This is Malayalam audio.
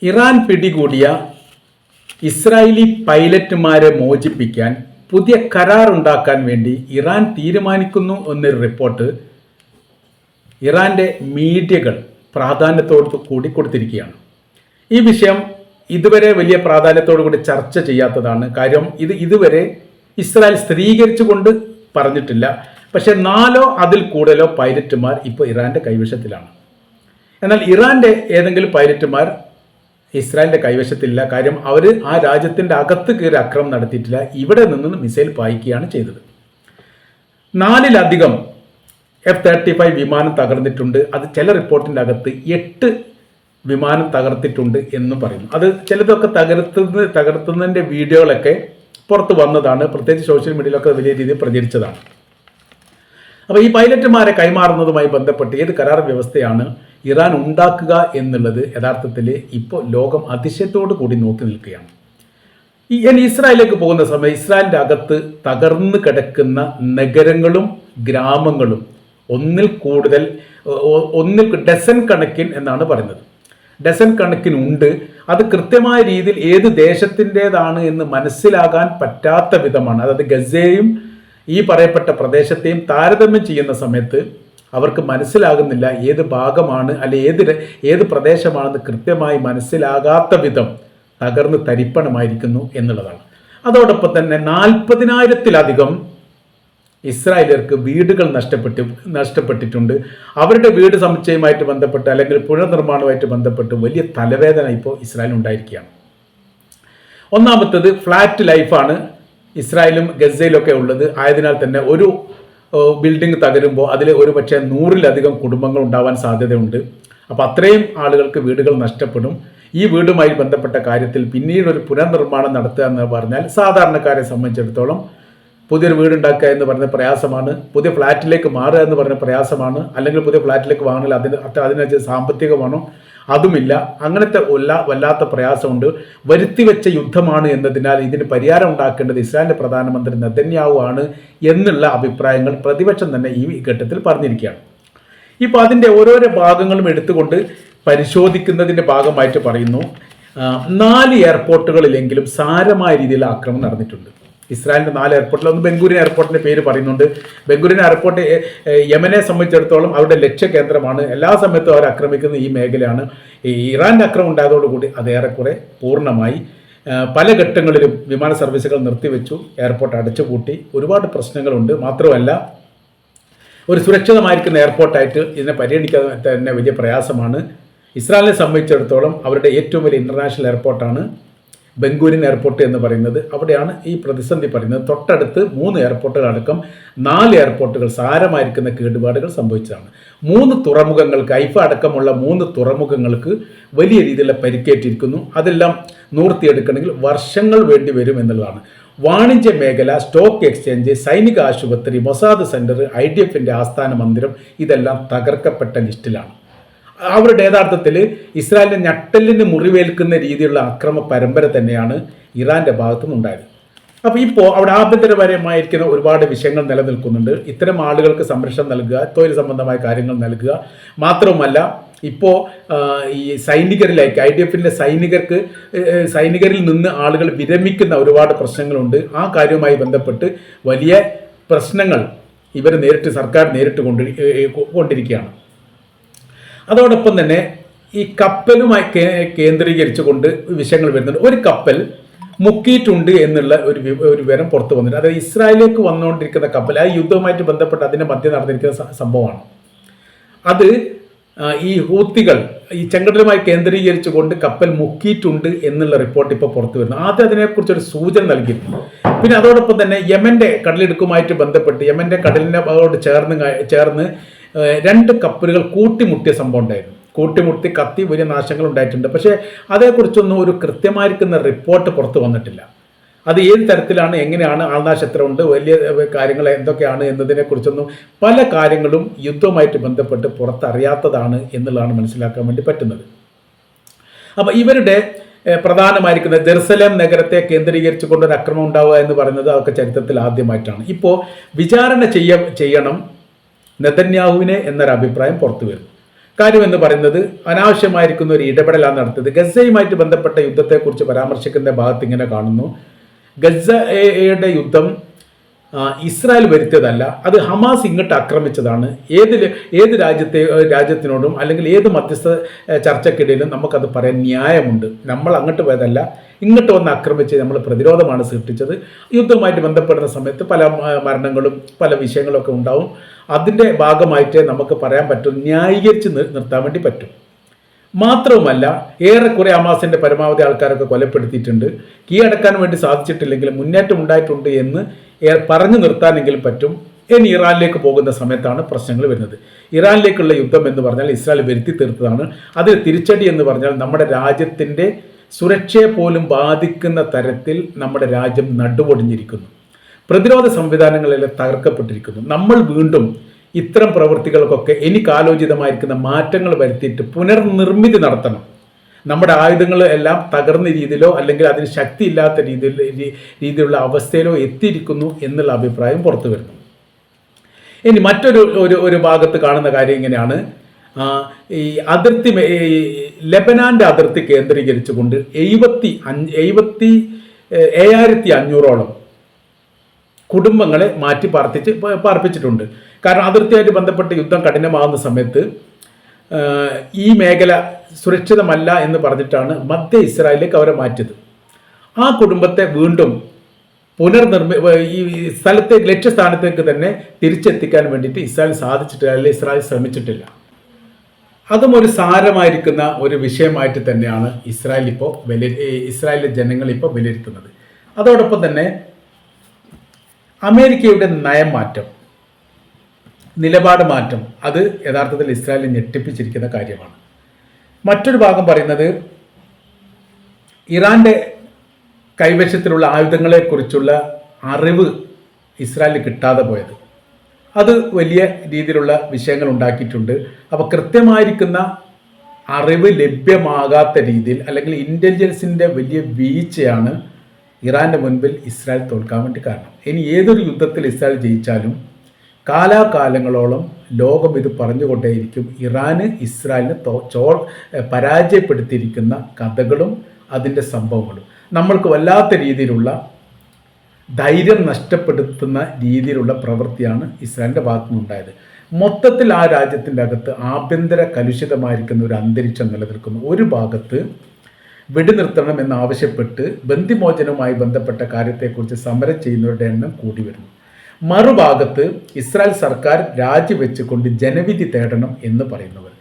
ഇറാൻ പിടികൂടിയ ഇസ്രായേലി പൈലറ്റുമാരെ മോചിപ്പിക്കാൻ പുതിയ കരാറുണ്ടാക്കാൻ വേണ്ടി ഇറാൻ തീരുമാനിക്കുന്നു എന്നൊരു റിപ്പോർട്ട് ഇറാൻ്റെ മീഡിയകൾ പ്രാധാന്യത്തോട് കൂടി കൊടുത്തിരിക്കുകയാണ്. ഈ വിഷയം ഇതുവരെ വലിയ പ്രാധാന്യത്തോടു കൂടി ചർച്ച ചെയ്യാത്തതാണ്. കാര്യം ഇതുവരെ ഇസ്രായേൽ സ്ഥിരീകരിച്ചുകൊണ്ട് പറഞ്ഞിട്ടില്ല. പക്ഷേ 4 അതിൽ കൂടുതലോ പൈലറ്റുമാർ ഇപ്പോൾ ഇറാൻ്റെ കൈവശത്തിലാണ്. എന്നാൽ ഇറാൻ്റെ ഏതെങ്കിലും പൈലറ്റുമാർ ഇസ്രായേലിൻ്റെ കൈവശത്തിലില്ല. കാര്യം അവർ ആ രാജ്യത്തിൻ്റെ അകത്ത് കയറി ആക്രമണം നടത്തിയിട്ടില്ല. ഇവിടെ നിന്ന് മിസൈൽ പായിക്കുകയാണ് ചെയ്തത്. 4-ലധികം F-35 വിമാനം തകർന്നിട്ടുണ്ട്. അത് ചില റിപ്പോർട്ടിൻ്റെ അകത്ത് 8 വിമാനം തകർത്തിട്ടുണ്ട് എന്ന് പറയുന്നു. അത് ചിലതൊക്കെ തകർത്തുന്നതിൻ്റെ വീഡിയോകളൊക്കെ പുറത്ത് വന്നതാണ്. പ്രത്യേകിച്ച് സോഷ്യൽ മീഡിയയിലൊക്കെ വലിയ രീതിയിൽ പ്രചരിച്ചതാണ്. അപ്പോൾ ഈ പൈലറ്റുമാരെ കൈമാറുന്നതുമായി ബന്ധപ്പെട്ട് ഏത് കരാർ വ്യവസ്ഥയാണ് ഇറാൻ ഉണ്ടാക്കുക എന്നുള്ളത് യഥാർത്ഥത്തിൽ ഇപ്പോൾ ലോകം അതിശയത്തോടു കൂടി നോക്കി നിൽക്കുകയാണ്. ഇസ്രായേലിലേക്ക് പോകുന്ന സമയം ഇസ്രായേലിൻ്റെ അകത്ത് തകർന്നു കിടക്കുന്ന നഗരങ്ങളും ഗ്രാമങ്ങളും ഒന്നിൽ ഡസൻ കണക്കിന് എന്നാണ് പറയുന്നത്. ഡസൻ കണക്കിനുണ്ട്. അത് കൃത്യമായ രീതിയിൽ ഏത് ദേശത്തിൻ്റെതാണ് എന്ന് മനസ്സിലാകാൻ പറ്റാത്ത വിധമാണ്. അതായത് ഗസയും ഈ പറയപ്പെട്ട പ്രദേശത്തെയും താരതമ്യം ചെയ്യുന്ന സമയത്ത് അവർക്ക് മനസ്സിലാകുന്നില്ല ഏത് ഭാഗമാണ് അല്ലെ ഏത് പ്രദേശമാണെന്ന് കൃത്യമായി മനസ്സിലാകാത്ത വിധം തകർന്ന് തരിപ്പണമായിരിക്കുന്നു എന്നുള്ളതാണ്. അതോടൊപ്പം തന്നെ 40,000-ലധികം ഇസ്രായേലിയർക്ക് വീടുകൾ നഷ്ടപ്പെട്ടിട്ടുണ്ട്. അവരുടെ വീട് സമുച്ചയവുമായിട്ട് ബന്ധപ്പെട്ട് അല്ലെങ്കിൽ പുനർനിർമ്മാണവുമായിട്ട് ബന്ധപ്പെട്ട് വലിയ തലവേദന ഇപ്പോൾ ഇസ്രായേലിന് ഉണ്ടായിരിക്കുകയാണ്. ഒന്നാമത്തത് ഫ്ലാറ്റ് ലൈഫാണ് ഇസ്രായേലും ഗസയിലൊക്കെ ഉള്ളത്. ആയതിനാൽ തന്നെ ഒരു ബിൽഡിംഗ് തകരുമ്പോൾ അതിൽ ഒരു പക്ഷേ 100-ലധികം കുടുംബങ്ങൾ ഉണ്ടാവാൻ സാധ്യതയുണ്ട്. അപ്പോൾ അത്രയും ആളുകൾക്ക് വീടുകൾ നഷ്ടപ്പെടും. ഈ വീടുമായി ബന്ധപ്പെട്ട കാര്യത്തിൽ പിന്നീട് ഒരു പുനർനിർമ്മാണം നടത്തുക എന്ന് പറഞ്ഞാൽ സാധാരണക്കാരെ സംബന്ധിച്ചിടത്തോളം പുതിയൊരു വീടുണ്ടാക്കുക എന്ന് പറഞ്ഞ പ്രയാസമാണ്. പുതിയ ഫ്ലാറ്റിലേക്ക് മാറുക എന്ന് പറഞ്ഞ പ്രയാസമാണ്. അല്ലെങ്കിൽ പുതിയ ഫ്ലാറ്റിലേക്ക് വാങ്ങൽ അതിനനുസരിച്ച് സാമ്പത്തികമാണോ അതുമില്ല. അങ്ങനത്തെ വല്ലാത്ത പ്രയാസമുണ്ട്. വരുത്തിവെച്ച യുദ്ധമാണ് എന്നതിനാൽ ഇതിന് പരിഹാരം ഉണ്ടാക്കേണ്ടത് ഇസ്രായേലിൻ്റെ പ്രധാനമന്ത്രി നെതന്യാഹു ആണ് എന്നുള്ള അഭിപ്രായങ്ങൾ പ്രതിപക്ഷം തന്നെ ഈ ഘട്ടത്തിൽ പറഞ്ഞിരിക്കുകയാണ്. ഇപ്പോൾ അതിൻ്റെ ഓരോരോ ഭാഗങ്ങളും എടുത്തുകൊണ്ട് പരിശോധിക്കുന്നതിൻ്റെ ഭാഗമായിട്ട് പറയുന്നു 4 എയർപോർട്ടുകളിലെങ്കിലും സാരമായ രീതിയിൽ ആക്രമണം നടന്നിട്ടുണ്ട്. ഇസ്രായേലിൻ്റെ 4 എയർപോർട്ടിൽ ഒന്ന് ബെൻഗൂരിയൻ എയർപോർട്ടിൻ്റെ പേര് പറയുന്നുണ്ട്. ബെൻഗൂരിയൻ എയർപോർട്ട് യമനെ സംബന്ധിച്ചിടത്തോളം അവരുടെ ലക്ഷ്യകേന്ദ്രമാണ്. എല്ലാ സമയത്തും അവർ ആക്രമിക്കുന്ന ഈ മേഖലയാണ്. ഇറാൻ്റെ ആക്രമണം ഉണ്ടായതോടുകൂടി അത് ഏറെക്കുറെ പൂർണ്ണമായി. പല ഘട്ടങ്ങളിലും വിമാന സർവീസുകൾ നിർത്തിവെച്ചു, എയർപോർട്ട് അടച്ചുപൂട്ടി. ഒരുപാട് പ്രശ്നങ്ങളുണ്ട്. മാത്രമല്ല ഒരു സുരക്ഷിതമായിരിക്കുന്ന എയർപോർട്ടായിട്ട് ഇതിനെ പരിഗണിക്കാൻ തന്നെ വലിയ പ്രയാസമാണ്. ഇസ്രായേലിനെ സംബന്ധിച്ചിടത്തോളം അവരുടെ ഏറ്റവും വലിയ ഇൻ്റർനാഷണൽ എയർപോർട്ടാണ് ബെൻഗൂരിയൻ എയർപോർട്ട് എന്ന് പറയുന്നത്. അവിടെയാണ് ഈ പ്രതിസന്ധി പറയുന്നത്. തൊട്ടടുത്ത് 3 എയർപോർട്ടുകൾ അടക്കം 4 എയർപോർട്ടുകൾ സാരമായിരിക്കുന്ന കേടുപാടുകൾ സംഭവിച്ചതാണ്. 3 തുറമുഖങ്ങൾക്ക് ഹൈഫ അടക്കമുള്ള 3 തുറമുഖങ്ങൾക്ക് വലിയ രീതിയിലുള്ള പരിക്കേറ്റിരിക്കുന്നു. അതെല്ലാം നൂർത്തിയെടുക്കണമെങ്കിൽ വർഷങ്ങൾ വേണ്ടി വരും എന്നുള്ളതാണ്. വാണിജ്യ മേഖല, സ്റ്റോക്ക് എക്സ്ചേഞ്ച്, സൈനിക ആശുപത്രി, മൊസാദ് സെൻറ്റർ, IDFൻ്റെ ആസ്ഥാന മന്ദിരം ഇതെല്ലാം തകർക്കപ്പെട്ട ലിസ്റ്റിലാണ്. അവരുടെ യഥാർത്ഥത്തിൽ ഇസ്രായേലിൻ്റെ ഞെട്ടലിന് മുറിവേൽക്കുന്ന രീതിയിലുള്ള അക്രമ പരമ്പര തന്നെയാണ് ഇറാൻ്റെ ഭാഗത്തുനിന്നുണ്ടായത്. അപ്പോൾ ഇപ്പോൾ അവിടെ ആഭ്യന്തരപരമായിരിക്കുന്ന ഒരുപാട് വിഷയങ്ങൾ നിലനിൽക്കുന്നുണ്ട്. ഇത്തരം ആളുകൾക്ക് സംരക്ഷണം നൽകുക, തൊഴിൽ സംബന്ധമായ കാര്യങ്ങൾ നൽകുക. മാത്രവുമല്ല ഇപ്പോൾ ഈ സൈനികരിലേക്ക് IDFൻ്റെ സൈനികരിൽ നിന്ന് ആളുകൾ വിരമിക്കുന്ന ഒരുപാട് പ്രശ്നങ്ങളുണ്ട്. ആ കാര്യവുമായി ബന്ധപ്പെട്ട് വലിയ പ്രശ്നങ്ങൾ സർക്കാർ നേരിട്ട് കൊണ്ടിരിക്കുകയാണ്. അതോടൊപ്പം തന്നെ ഈ കപ്പലുമായി കേന്ദ്രീകരിച്ചുകൊണ്ട് വിഷയങ്ങൾ വരുന്നുണ്ട്. ഒരു കപ്പൽ മുക്കിയിട്ടുണ്ട് എന്നുള്ള ഒരു വിവരം പുറത്തു വന്നിട്ടുണ്ട്. അതായത് ഇസ്രായേലിലേക്ക് വന്നുകൊണ്ടിരിക്കുന്ന കപ്പൽ, ആ യുദ്ധവുമായിട്ട് ബന്ധപ്പെട്ട് അതിൻ്റെ മധ്യം നടന്നിരിക്കുന്ന സംഭവമാണ്. അത് ഈ ഹൂത്തികൾ ഈ ചെങ്കടലുമായി കേന്ദ്രീകരിച്ചുകൊണ്ട് കപ്പൽ മുക്കിയിട്ടുണ്ട് എന്നുള്ള റിപ്പോർട്ട് ഇപ്പോൾ പുറത്തു വരുന്നു. ആദ്യം അതിനെക്കുറിച്ചൊരു സൂചന നൽകിയിരുന്നു. പിന്നെ അതോടൊപ്പം തന്നെ യമൻ്റെ കടലിടുക്കുമായിട്ട് ബന്ധപ്പെട്ട് യമൻ്റെ കടലിനോട് ചേർന്ന് 2 കപ്പലുകൾ കൂട്ടിമുട്ടിയ സംഭവം ഉണ്ടായിരുന്നു. കൂട്ടിമുട്ടി കത്തി വലിയ നാശങ്ങൾ ഉണ്ടായിട്ടുണ്ട്. പക്ഷേ അതേക്കുറിച്ചൊന്നും ഒരു കൃത്യമായിരിക്കുന്ന റിപ്പോർട്ട് പുറത്തു വന്നിട്ടില്ല. അത് ഏത് തരത്തിലാണ്, എങ്ങനെയാണ്, ആൾനാശം എത്ര ഉണ്ട്, വലിയ കാര്യങ്ങൾ എന്തൊക്കെയാണ് എന്നതിനെക്കുറിച്ചൊന്നും പല കാര്യങ്ങളും യുദ്ധവുമായിട്ട് ബന്ധപ്പെട്ട് പുറത്തറിയാത്തതാണ് എന്നുള്ളതാണ് മനസ്സിലാക്കാൻ വേണ്ടി പറ്റുന്നത്. അപ്പോൾ ഇവരുടെ പ്രധാനമായിരിക്കുന്ന ജെറുസലേം നഗരത്തെ കേന്ദ്രീകരിച്ചുകൊണ്ടൊരു ആക്രമണം ഉണ്ടാവുക എന്ന് പറയുന്നത് അതൊക്കെ ചരിത്രത്തിൽ ആദ്യമായിട്ടാണ്. ഇപ്പോൾ വിചാരണ ചെയ്യണം നെതന്യാഹുവിനെ എന്നൊരു അഭിപ്രായം പുറത്തു വരുന്നു. കാര്യം എന്ന് പറയുന്നത് അനാവശ്യമായിരിക്കുന്ന ഒരു ഇടപെടലാണ് നടത്തിയത്. ഗസയുമായിട്ട് ബന്ധപ്പെട്ട യുദ്ധത്തെക്കുറിച്ച് പരാമർശിക്കുന്ന ഭാഗത്ത് ഇങ്ങനെ കാണുന്നു, ഗസയുടെ യുദ്ധം ഇസ്രായേൽ വരുത്തിയതല്ല, അത് ഹമാസ് ഇങ്ങോട്ട് ആക്രമിച്ചതാണ്. ഏത് രാജ്യത്തിനോടും അല്ലെങ്കിൽ ഏത് മധ്യസ്ഥ ചർച്ചക്കിടയിലും നമുക്കത് പറയാൻ ന്യായമുണ്ട്. നമ്മൾ അങ്ങോട്ട് പോയതല്ല, ഇങ്ങോട്ട് വന്ന് ആക്രമിച്ച് നമ്മൾ പ്രതിരോധമാണ് സൃഷ്ടിച്ചത്. യുദ്ധവുമായിട്ട് ബന്ധപ്പെടുന്ന സമയത്ത് പല മരണങ്ങളും പല വിഷയങ്ങളൊക്കെ ഉണ്ടാവും. അതിൻ്റെ ഭാഗമായിട്ട് നമുക്ക് പറയാൻ പറ്റും, ന്യായീകരിച്ച് നിർത്താൻ വേണ്ടി പറ്റും. മാത്രവുമല്ല, ഏറെക്കുറെ ഹമാസിൻ്റെ പരമാവധി ആൾക്കാരൊക്കെ കൊലപ്പെടുത്തിയിട്ടുണ്ട്. കീഴടക്കാൻ വേണ്ടി സാധിച്ചിട്ടില്ലെങ്കിലും മുന്നേറ്റം ഉണ്ടായിട്ടുണ്ട് എന്ന് പറഞ്ഞു നിർത്താനെങ്കിലും പറ്റും. ഇനി ഇറാനിലേക്ക് പോകുന്ന സമയത്താണ് പ്രശ്നങ്ങൾ വരുന്നത്. ഇറാനിലേക്കുള്ള യുദ്ധം എന്ന് പറഞ്ഞാൽ ഇസ്രായേൽ വരുത്തി തീർത്തതാണ്. അതിൽ തിരിച്ചടി എന്ന് പറഞ്ഞാൽ നമ്മുടെ രാജ്യത്തിൻ്റെ സുരക്ഷയെ പോലും ബാധിക്കുന്ന തരത്തിൽ നമ്മുടെ രാജ്യം നടുവൊടിഞ്ഞിരിക്കുന്നു. പ്രതിരോധ സംവിധാനങ്ങളെല്ലാം തകർക്കപ്പെട്ടിരിക്കുന്നു. നമ്മൾ വീണ്ടും ഇത്തരം പ്രവൃത്തികൾക്കൊക്കെ എനിക്കാലോചിതമായിരിക്കുന്ന മാറ്റങ്ങൾ വരുത്തിയിട്ട് പുനർനിർമ്മിതി നടത്തണം. നമ്മുടെ ആയുധങ്ങൾ എല്ലാം തകർന്ന രീതിയിലോ അല്ലെങ്കിൽ അതിന് ശക്തിയില്ലാത്ത രീതിയിലുള്ള അവസ്ഥയിലോ എത്തിയിരിക്കുന്നു എന്നുള്ള അഭിപ്രായം പുറത്തു വരുന്നു. ഇനി മറ്റൊരു ഭാഗത്ത് കാണുന്ന കാര്യം ഇങ്ങനെയാണ്, ഈ അതിർത്തി ലെബനാന്റെ അതിർത്തി കേന്ദ്രീകരിച്ചുകൊണ്ട് 7500ഓളം കുടുംബങ്ങളെ മാറ്റി പാർപ്പിച്ചിട്ടുണ്ട്. കാരണം അതിർത്തിയായിട്ട് ബന്ധപ്പെട്ട് യുദ്ധം കഠിനമാകുന്ന സമയത്ത് ഈ മേഖല സുരക്ഷിതമല്ല എന്ന് പറഞ്ഞിട്ടാണ് മധ്യ ഇസ്രായേലിലേക്ക് അവരെ മാറ്റിയത്. ആ കുടുംബത്തെ വീണ്ടും ഈ ലക്ഷ്യസ്ഥാനത്തേക്ക് തന്നെ തിരിച്ചെത്തിക്കാൻ വേണ്ടിയിട്ട് ഇസ്രായേൽ സാധിച്ചിട്ടില്ല, അല്ലെങ്കിൽ ഇസ്രായേൽ ശ്രമിച്ചിട്ടില്ല. അതും ഒരു സാരമായിരിക്കുന്ന ഒരു വിഷയമായിട്ട് തന്നെയാണ് ഇസ്രായേലിലെ ജനങ്ങൾ ഇപ്പോൾ വിലയിരുത്തുന്നത്. അതോടൊപ്പം തന്നെ അമേരിക്കയുടെ നയം മാറ്റം, നിലപാട് മാറ്റം, അത് യഥാർത്ഥത്തിൽ ഇസ്രായേലിനെ ഞെട്ടിപ്പിച്ചിരിക്കുന്ന കാര്യമാണ്. മറ്റൊരു ഭാഗം പറയുന്നത് ഇറാന്റെ കൈവശത്തിലുള്ള ആയുധങ്ങളെക്കുറിച്ചുള്ള അറിവ് ഇസ്രായേലിന് കിട്ടാതെ പോയത്, അത് വലിയ രീതിയിലുള്ള വിഷയങ്ങൾ ഉണ്ടാക്കിയിട്ടുണ്ട്. അപ്പോൾ കൃത്യമായിരിക്കുന്ന അറിവ് ലഭ്യമാകാത്ത രീതിയിൽ അല്ലെങ്കിൽ ഇൻ്റലിജൻസിൻ്റെ വലിയ വീഴ്ചയാണ് ഇറാൻ്റെ മുൻപിൽ ഇസ്രായേൽ തോൽക്കാൻ വേണ്ടി കാരണം. ഇനി ഏതൊരു യുദ്ധത്തിൽ ഇസ്രായേൽ ജയിച്ചാലും കാലാകാലങ്ങളോളം ലോകം ഇത് പറഞ്ഞുകൊണ്ടേയിരിക്കും, ഇറാന് ഇസ്രായേലിനെ പരാജയപ്പെടുത്തിയിരിക്കുന്ന കഥകളും അതിൻ്റെ സംഭവങ്ങളും. നമ്മൾക്ക് വല്ലാത്ത രീതിയിലുള്ള ധൈര്യം നഷ്ടപ്പെടുത്തുന്ന രീതിയിലുള്ള പ്രവൃത്തിയാണ് ഇസ്രായേലിൻ്റെ ഭാഗത്തുനിന്നുണ്ടായത്. മൊത്തത്തിൽ ആ രാജ്യത്തിൻ്റെ അകത്ത് ആഭ്യന്തര കലുഷിതമായിരിക്കുന്ന ഒരു അന്തരീക്ഷം നിലനിൽക്കുന്നു. ഒരു ഭാഗത്ത് വെടിനിർത്തണം എന്നാവശ്യപ്പെട്ട് ബന്ദിമോചനവുമായി ബന്ധപ്പെട്ട കാര്യത്തെക്കുറിച്ച് സമരം ചെയ്യുന്നവരുടെ എണ്ണം കൂടി വരുന്നു. മറുഭാഗത്ത് ഇസ്രായേൽ സർക്കാർ രാജിവെച്ചുകൊണ്ട് ജനവിധി തേടണം എന്ന് പറയുന്നവർ.